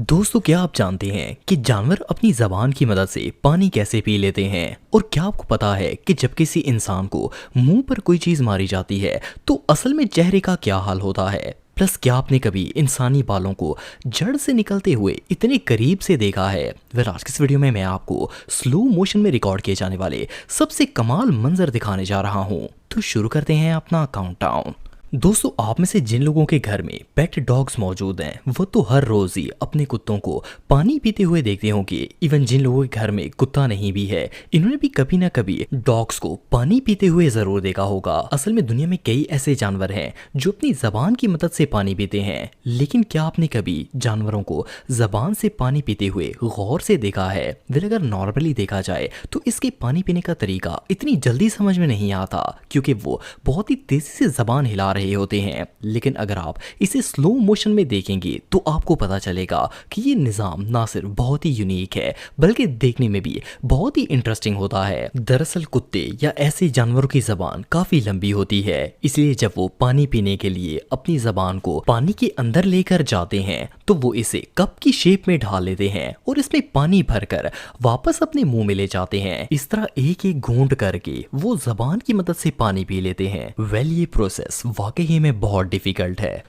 दोस्तों, क्या आप जानते हैं कि जानवर अपनी जबान की मदद से पानी कैसे पी लेते हैं? और क्या आपको पता है कि जब किसी इंसान को मुंह पर कोई चीज मारी जाती है तो असल में चेहरे का क्या हाल होता है? प्लस क्या आपने कभी इंसानी बालों को जड़ से निकलते हुए इतने करीब से देखा है? आज की इस वीडियो में मैं आपको स्लो मोशन में रिकॉर्ड किए जाने वाले सबसे कमाल मंजर दिखाने जा रहा हूँ। तो शुरू करते हैं अपना काउंटडाउन। दोस्तों, आप में से जिन लोगों के घर में पेट डॉग्स मौजूद हैं वो तो हर रोज ही अपने कुत्तों को पानी पीते हुए देखते होंगे। इवन जिन लोगों के घर में कुत्ता नहीं भी है, इन्होंने भी कभी ना कभी डॉग्स को पानी पीते हुए जरूर देखा होगा। असल में दुनिया में कई ऐसे जानवर हैं जो अपनी जबान की मदद से पानी पीते हैं, लेकिन क्या आपने कभी जानवरों को जबान से पानी पीते हुए गौर से देखा है? अगर नॉर्मली देखा जाए तो इसके पानी पीने का तरीका इतनी जल्दी समझ में नहीं आता, क्योंकि वो बहुत ही तेजी से जबान हिला रहे होते हैं। लेकिन अगर आप इसे स्लो मोशन में देखेंगे तो आपको पता चलेगा कि ये निजाम ना सिर्फ बहुत ही यूनिक है बल्कि देखने में भी बहुत ही इंटरेस्टिंग होता है। दरअसल कुत्ते या ऐसे जानवरों की जबान काफी लंबी होती है, इसलिए जब वो पानी पीने के लिए अपनी जबान को पानी के अंदर लेकर जाते हैं तो वो इसे कप की शेप में ढाल लेते हैं और इसमें पानी भरकर वापस अपने मुंह में ले जाते हैं। इस तरह एक एक घूंट करके वो जबान की मदद से पानी पी लेते हैं। ये प्रोसेस वाकई में बहुत डिफिकल्ट है।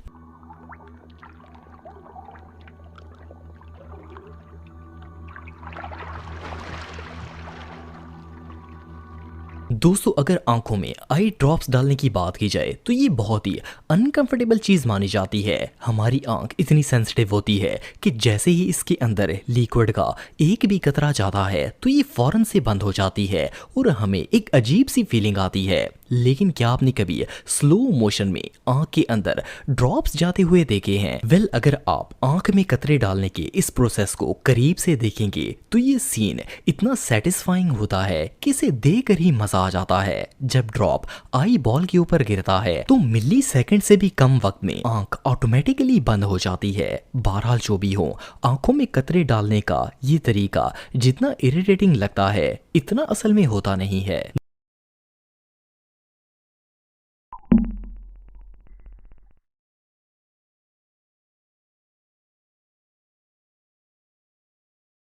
दोस्तों, अगर आंखों में आई ड्रॉप्स डालने की बात की जाए तो ये बहुत ही अनकंफर्टेबल चीज मानी जाती है। हमारी आंख इतनी सेंसिटिव होती है कि जैसे ही इसके अंदर लिक्विड का एक भी कतरा जाता है तो ये फौरन से बंद हो जाती है और हमें एक अजीब सी फीलिंग आती है। लेकिन क्या आपने कभी स्लो मोशन में आंख के अंदर ड्रॉप्स जाते हुए देखे हैं? अगर आप आंख में कतरे डालने के इस प्रोसेस को करीब से देखेंगे तो ये सीन इतना सेटिस्फाइंग होता है कि इसे देखकर ही मजा आ जाता है। जब ड्रॉप आई बॉल के ऊपर गिरता है तो मिली सेकंड से भी कम वक्त में आंख ऑटोमेटिकली बंद हो जाती है। बहरहाल जो भी हो, आंखों में कतरे डालने का ये तरीका जितना इरिटेटिंग लगता है इतना असल में होता नहीं है।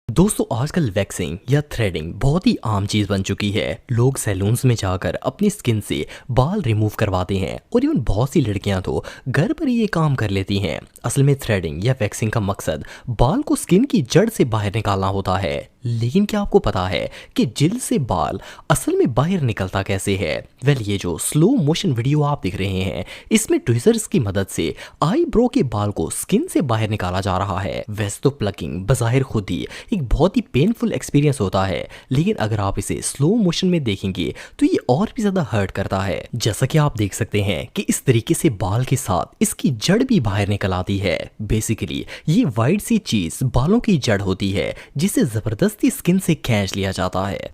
दोस्तों, आजकल वैक्सिंग या थ्रेडिंग बहुत ही आम चीज बन चुकी है। लोग सैलून्स में जाकर अपनी स्किन से बाल रिमूव करवाते हैं और इवन बहुत सी लड़कियां तो घर पर ही ये काम कर लेती हैं। असल में थ्रेडिंग या वैक्सिंग का मकसद बाल को स्किन की जड़ से बाहर निकालना होता है। लेकिन क्या आपको पता है कि जेल से बाल असल में बाहर निकलता कैसे है? ये जो स्लो मोशन वीडियो आप देख रहे हैं इसमें ट्विजर्स की मदद से आईब्रो के बाल को स्किन से बाहर निकाला जा रहा है। वैसे तो प्लकिंग बज़ाहिर खुद ही एक बहुत ही पेनफुल एक्सपीरियंस होता है, लेकिन अगर आप इसे स्लो मोशन में देखेंगे तो ये और भी ज्यादा हर्ट करता है। जैसा कि आप देख सकते हैं कि इस तरीके से बाल के साथ इसकी जड़ भी बाहर निकल आती है। बेसिकली ये वाइट सी चीज बालों की जड़ होती है जिसे जबरदस्ती स्किन से खींच लिया जाता है।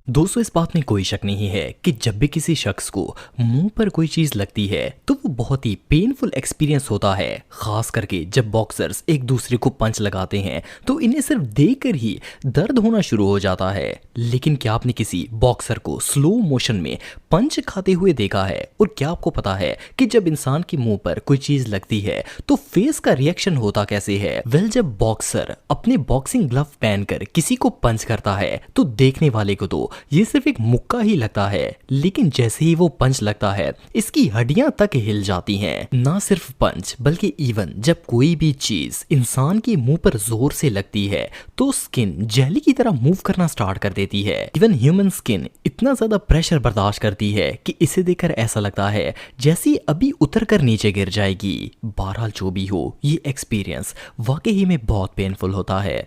दोस्तों, इस बात में कोई शक नहीं है कि जब भी किसी शख्स को मुंह पर कोई चीज लगती है तो वो बहुत ही पेनफुल एक्सपीरियंस होता है। खास करके जब बॉक्सर्स एक दूसरे को पंच लगाते हैं तो इन्हें सिर्फ देखकर ही दर्द होना शुरू हो जाता है। लेकिन क्या आपने किसी बॉक्सर को स्लो मोशन में पंच खाते हुए देखा है? और क्या आपको पता है कि जब इंसान के मुंह पर कोई चीज लगती है तो फेस का रिएक्शन होता कैसे है? जब बॉक्सर अपने बॉक्सिंग ग्लव पहनकर किसी को पंच करता है तो देखने वाले को तो ये सिर्फ एक मुक्का ही लगता है, लेकिन जैसे ही वो पंच लगता है इसकी हड्डियां तक हिल जाती हैं। ना सिर्फ पंच बल्कि इवन जब कोई भी चीज इंसान के मुंह पर जोर से लगती है तो स्किन जेली की तरह मूव करना स्टार्ट कर देती है। इवन ह्यूमन स्किन इतना ज्यादा प्रेशर बर्दाश्त करती है कि इसे देखकर ऐसा लगता है जैसे अभी उतर कर नीचे गिर जाएगी। बहरहाल जो भी हो, ये एक्सपीरियंस वाकई में बहुत पेनफुल होता है।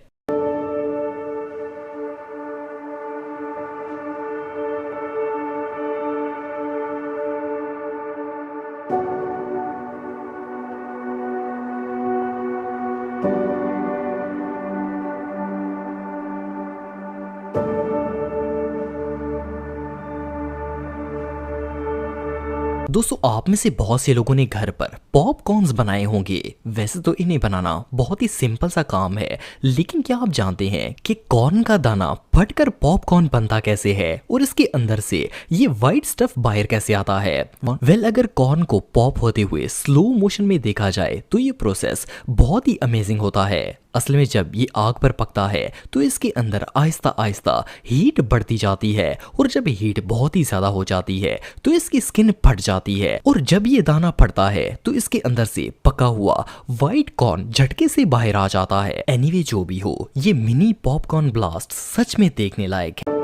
दोस्तों, आप में से बहुत से लोगों ने घर पर पॉपकॉर्न्स बनाए होंगे। वैसे तो इन्हें बनाना बहुत ही सिंपल सा काम है, लेकिन क्या आप जानते हैं कि कॉर्न का दाना फटकर पॉपकॉर्न बनता कैसे है और इसके अंदर से ये वाइट स्टफ बाहर कैसे आता है? वेल, अगर कॉर्न को पॉप होते हुए स्लो मोशन में देखा जाए तो ये प्रोसेस बहुत ही अमेजिंग होता है। असल में जब ये आग पर पकता है तो इसके अंदर आहिस्ता आहिस्ता हीट बढ़ती जाती है, और जब हीट बहुत ही ज्यादा हो जाती है तो इसकी स्किन फट जाती है, और जब ये दाना फटता है तो इसके अंदर से पका हुआ व्हाइट कॉर्न झटके से बाहर आ जाता है। एनीवे, जो भी हो, ये मिनी पॉपकॉर्न ब्लास्ट सच में देखने लायक है।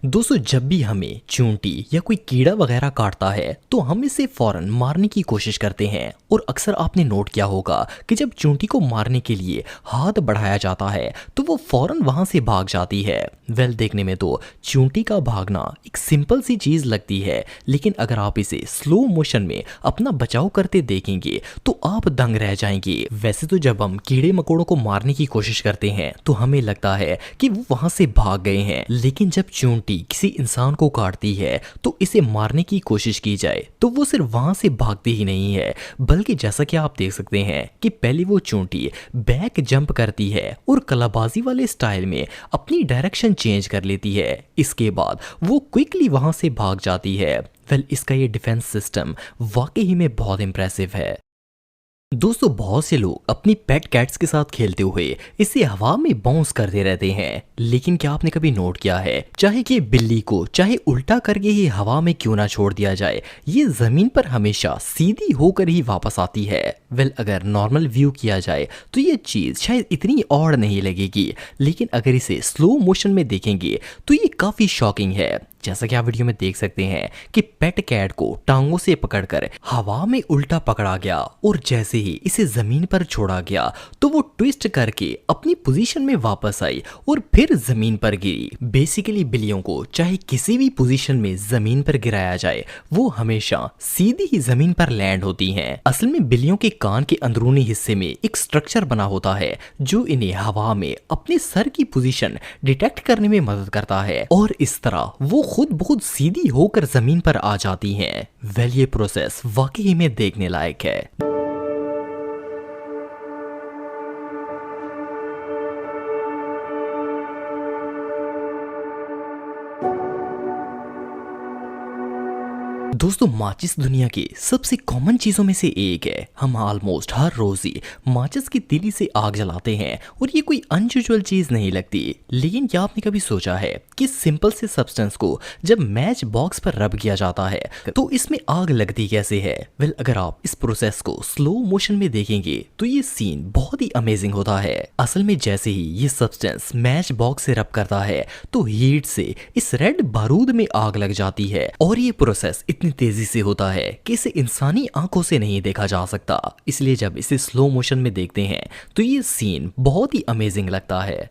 दोस्तों, जब भी हमें चूंटी या कोई कीड़ा वगैरह काटता है तो हम इसे फौरन मारने की कोशिश करते हैं, और अक्सर आपने नोट किया होगा कि जब चूंटी को मारने के लिए हाथ बढ़ाया जाता है तो वो फौरन वहां से भाग जाती है। वेल, देखने में तो चूंटी का भागना एक सिंपल सी चीज लगती है, लेकिन अगर आप इसे स्लो मोशन में अपना बचाव करते देखेंगे तो आप दंग रह जाएंगे। वैसे तो जब हम कीड़े मकोड़ों को मारने की कोशिश करते हैं तो हमें लगता है कि वो वहां से भाग गए हैं, लेकिन जब चूंटी किसी इंसान को काटती है तो इसे मारने की कोशिश की जाए तो वो सिर्फ वहां से भागती ही नहीं है, बल्कि जैसा कि आप देख सकते हैं कि पहले वो चूंटी बैक जंप करती है और कलाबाजी वाले स्टाइल में अपनी डायरेक्शन चेंज कर लेती है। इसके बाद वो क्विकली वहां से भाग जाती है। वेल, इसका ये डिफेंस सिस्टम वाकई ही में बहुत इंप्रेसिव है। दोस्तों, बहुत से लोग अपनी पेट कैट्स के साथ खेलते हुए इसे हवा में बाउंस करते रहते हैं, लेकिन क्या आपने कभी नोट किया है, चाहे कि बिल्ली को चाहे उल्टा करके ही हवा में क्यों ना छोड़ दिया जाए, ये जमीन पर हमेशा सीधी होकर ही वापस आती है। वेल, अगर नॉर्मल व्यू किया जाए तो ये चीज शायद इतनी ऑड नहीं लगेगी, लेकिन अगर इसे स्लो मोशन में देखेंगे तो ये काफी शॉकिंग है। जैसा कि आप वीडियो में देख सकते हैं कि पेट कैट को टांगों से पकड़कर हवा में उल्टा पकड़ा गया, और जैसे ही इसे जमीन पर छोड़ा गया तो वो ट्विस्ट करके अपनी पोजीशन में वापस आई और फिर जमीन पर गिरी। बेसिकली बिल्लियों को चाहे किसी भी पोजीशन में जमीन पर गिराया जाए वो हमेशा सीधी ही जमीन पर लैंड होती हैं। असल में बिल्लियों के कान के अंदरूनी हिस्से में एक स्ट्रक्चर बना होता है जो इन्हें हवा में अपने सर की पोजीशन डिटेक्ट करने में मदद करता है, और इस तरह वो खुद बहुत सीधी होकर जमीन पर आ जाती हैं। वेल, ये प्रोसेस वाकई में देखने लायक है। दोस्तों, माचिस दुनिया की सबसे कॉमन चीजों में से एक है। हम ऑलमोस्ट हर रोज ही माचिस की तीली से आग जलाते हैं और ये कोई अनयूजुअल चीज नहीं लगती, लेकिन क्या आपने कभी सोचा है कि सिंपल से सब्सटेंस को जब मैच बॉक्स पर रब किया जाता है तो इसमें आग लगती कैसे है? वेल, अगर आप इस प्रोसेस को स्लो मोशन में देखेंगे तो ये सीन बहुत ही अमेजिंग होता है। असल में जैसे ही ये सब्सटेंस मैच बॉक्स से रब करता है तो हीट से इस रेड बारूद में आग लग जाती है, और ये प्रोसेस इतनी तेजी से होता है कि इसे इंसानी आंखों से नहीं देखा जा सकता। इसलिए जब इसे स्लो मोशन में देखते हैं तो ये सीन बहुत ही अमेजिंग लगता है।